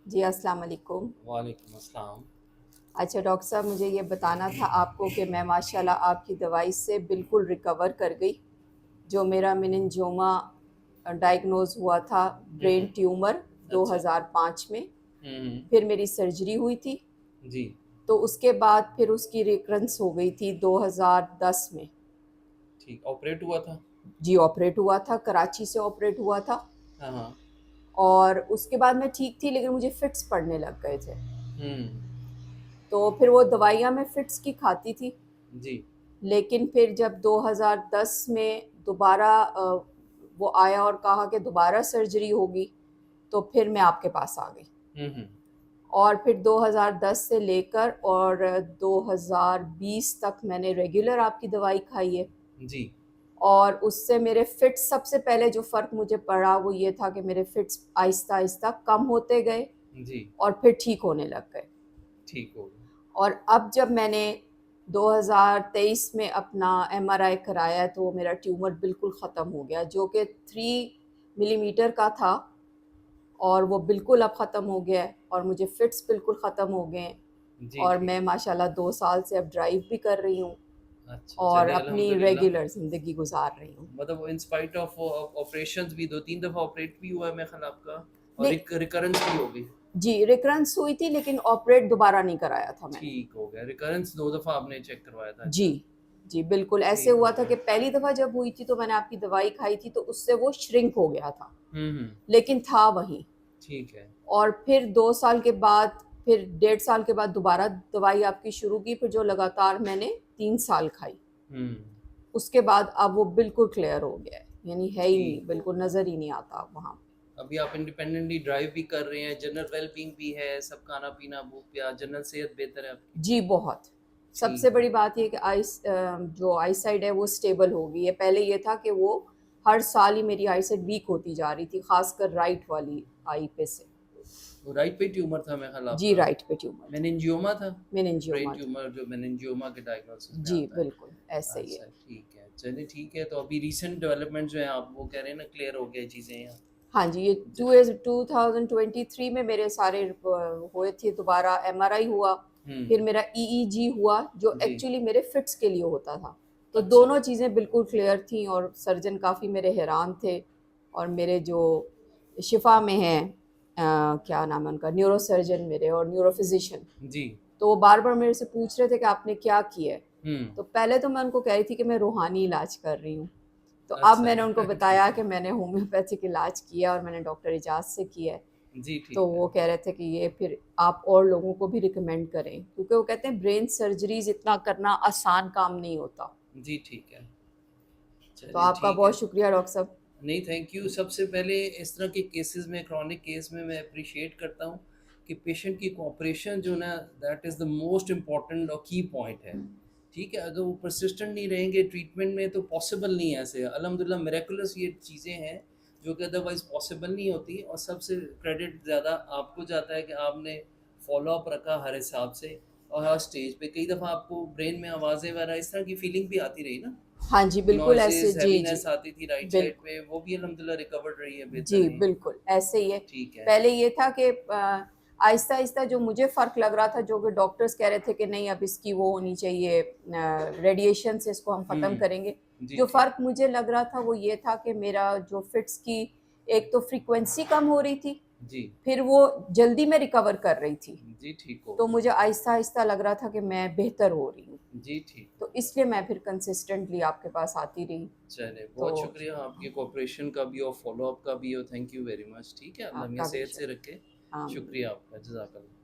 جی السلام علیکم۔ وعلیکم السلام۔ اچھا ڈاکٹر صاحب، مجھے یہ بتانا تھا آپ کو کہ میں ماشاءاللہ آپ کی دوائی سے بالکل ریکور کر گئی۔ جو میرا میننجوما ڈائگنوز ہوا تھا، برین ہوں، ٹیومر، اچھا، 2005 میں، ہوں، پھر میری سرجری ہوئی تھی، جی، تو اس کے بعد پھر اس کی ریکرنس ہو گئی تھی 2010 میں۔ ٹھیک، آپریٹ ہوا تھا؟ جی آپریٹ ہوا تھا، کراچی سے آپریٹ ہوا تھا، ہاں، ہاں، اور اس کے بعد میں ٹھیک تھی لیکن مجھے فٹس پڑنے لگ گئے تھے، ہوں، تو پھر وہ دوائیاں میں فٹس کی کھاتی تھی، جی، لیکن پھر جب 2010 میں دوبارہ وہ آیا اور کہا کہ دوبارہ سرجری ہوگی، تو پھر میں آپ کے پاس آ گئی، ہوں، اور پھر 2010 سے لے کر اور 2020 تک میں نے ریگولر آپ کی دوائی کھائی ہے، جی، اور اس سے میرے فٹس، سب سے پہلے جو فرق مجھے پڑا وہ یہ تھا کہ میرے فٹس آہستہ آہستہ کم ہوتے گئے جی، اور پھر ٹھیک ہونے لگ گئے۔ ٹھیک ہو گیا، اور اب جب میں نے 2023 میں اپنا ایم آر آئی کرایا تو وہ میرا ٹیومر بالکل ختم ہو گیا، جو کہ 3 ملی میٹر کا تھا، اور وہ بالکل اب ختم ہو گیا ہے، اور مجھے فٹس بالکل ختم ہو گئے ہیں، جی، اور ٹھیک، میں ماشاءاللہ 2 سال سے اب ڈرائیو بھی کر رہی ہوں اچھا، اور چلیں اپنی الحمدللہ۔ ریگولر زندگی گزار رہی ہوں۔ مطلب ان اسپائٹ آف آپریشنز بھی 2-3 دفعہ آپریٹ بھی ہوا ہے میرے خیال آپ کا، اور نہیں، ایک ریکرنس بھی ہو گئی۔ جی ریکرنس ہوئی تھی لیکن آپریٹ دوبارہ نہیں کرایا تھا میں نے۔ ٹھیک ہو گیا، ریکرنس 2 دفعہ آپ نے چیک کروایا تھا؟ جی اچھا، جی بالکل ایسے ٹھیک ہوا ہو تھا گیا، کہ پہلی دفعہ جب ہوئی تھی تو میں نے آپ کی دوائی کھائی تھی تو اس سے وہ شرنک ہو گیا تھا، ہوں، لیکن تھا وہیں، ٹھیک ہے، اور پھر 2 سال کے بعد، پھر 1.5 سال کے بعد دوبارہ دوائی آپ کی شروع کی، پھر جو لگاتار میں نے 3 سال کھائی، ہوں، اس کے بعد اب وہ بالکل کلیئر ہو گیا ہے، یعنی ہے ہی نہیں، ٹھیک ہو بالکل گیا۔ نظر ہی نہیں آتا اب وہاں۔ ابھی آپ انڈیپینڈنٹلی ڈرائیو بھی کر رہے ہیں، جنرل ویل بینگ بھی ہے، سب کھانا پینا بھوک پیاس، جنرل صحت بہتر ہے آپ کی؟ جی بہت، سب سے ٹھیک ہے، بڑی بات یہ کہ جو آئی سائڈ ہے وہ سٹیبل ہو گئی ہے۔ پہلے یہ تھا کہ وہ ہر سال ہی میری آئی سائڈ ویک ہوتی جا رہی تھی، خاص کر رائٹ والی آئی پہ سے۔ وہ رائٹ پہ ٹیومر تھا میرے خیال آپ جی کا؟ رائٹ پہ ٹیومر تھا، میننجیوما تھا؟ برین میننجیوما تھا، ٹیومر جو میننجیوما کے ڈائگنوسس میں جی آتا بالکل ہے۔ ایسے ہی ہے۔ اچھا ٹھیک ہے، چلیے ٹھیک ہے، تو ابھی ریسنٹ ڈیولپمنٹ جو ہیں آپ وہ کہہ رہے ہیں نا کلیئر ہو گئے چیزیں یہاں؟ ہاں جی، یہ جی، 2023 میں میرے سارے ہوئے تھے، دوبارہ ایم آر آئی ہوا، ہوں، پھر میرا ای ای جی ہوا جو جی، ایکچولی میرے فٹس کے لیے ہوتا تھا، تو اچھا، دونوں چیزیں بالکل کلیئر تھیں، اور سرجن کافی میرے حیران تھے، اور میرے جو شفا میں ہیں کیا نام ہے ان کا، نیورو سرجن میرے اور نیورو فزیشین، جی، تو وہ بار بار میرے سے پوچھ رہے تھے کہ آپ نے کیا کیا ہے، ہوں، تو پہلے تو میں ان کو کہہ رہی تھی کہ میں روحانی علاج کر رہی ہوں، تو اب اچھا میں نے ان کو بتایا ٹھیک ہے، کہ میں نے ہومیوپیتھک علاج کیا اور میں نے ڈاکٹر اجاز سے کیا ہے، جی تو ٹھیک ہے، وہ کہہ رہے تھے کہ یہ پھر آپ اور لوگوں کو بھی ریکمینڈ کریں، کیونکہ وہ کہتے ہیں برین سرجریز اتنا کرنا آسان کام نہیں ہوتا۔ جی ٹھیک ہے، تو چلیے آپ کا ٹھیک ہے۔ بہت شکریہ ڈاکٹر صاحب۔ نہیں تھینک یو، سب سے پہلے اس طرح کے کیسز میں، کرونک کیس میں اپریشیٹ کرتا ہوں کہ پیشنٹ کی کوآپریشن جو نا that is the most important اور کی پوائنٹ ہے، ٹھیک ہے؟ اگر وہ پرسسٹنٹ نہیں رہیں گے ٹریٹمنٹ میں تو پاسبل نہیں ہے ایسے، الحمدللہ میریکولس یہ چیزیں ہیں جو کہ ادروائز پاسبل نہیں ہوتی، اور سب سے کریڈٹ زیادہ آپ کو جاتا ہے کہ آپ نے فالو اپ رکھا ہر حساب سے، اور ہر اسٹیج پہ کئی دفعہ آپ کو برین میں آوازیں وغیرہ اس طرح کی فیلنگ بھی آتی رہی نا، ہاں جی بالکل ایسے، نوائزز جی جی ہیوینس آتی تھی رائٹ سائڈ بالکل، پہ، وہ بھی الحمدللہ ریکورڈ رہی ہے جی بہترین، بالکل ایسے ہی ہے۔ ٹھیک ہے، پہلے یہ تھا کہ آہستہ آہستہ جو مجھے فرق لگ رہا تھا، جو کہ ڈاکٹرز کہہ رہے تھے کہ نہیں اب اس کی وہ ہونی چاہیے، ریڈیشن سے اس کو ہم ختم کریں گے، جی جو ٹھیک، فرق مجھے لگ رہا تھا وہ یہ تھا کہ میرا جو فٹس کی ایک تو فریکوینسی کم ہو رہی تھی، جی، پھر وہ جلدی میں ریکور کر رہی تھی، جی ٹھیک ہو تو گیا، مجھے آہستہ آہستہ لگ رہا تھا کہ میں بہتر ہو رہی ہوں، جی ٹھیک تو ہو گیا، اس لیے میں پھر کنسسٹنٹلی آپ کے پاس آتی رہی۔ چلے تو بہت شکریہ آپ کی کوآپریشن کا بھی اور فالو اپ کا بھی، اور تھینک یو ویری مچ، ٹھیک ہے، اللہ آپ میاں کا بھی صحت سے شکریہ، رکھے، آمین۔ شکریہ آپ کا، جزاک اللہ۔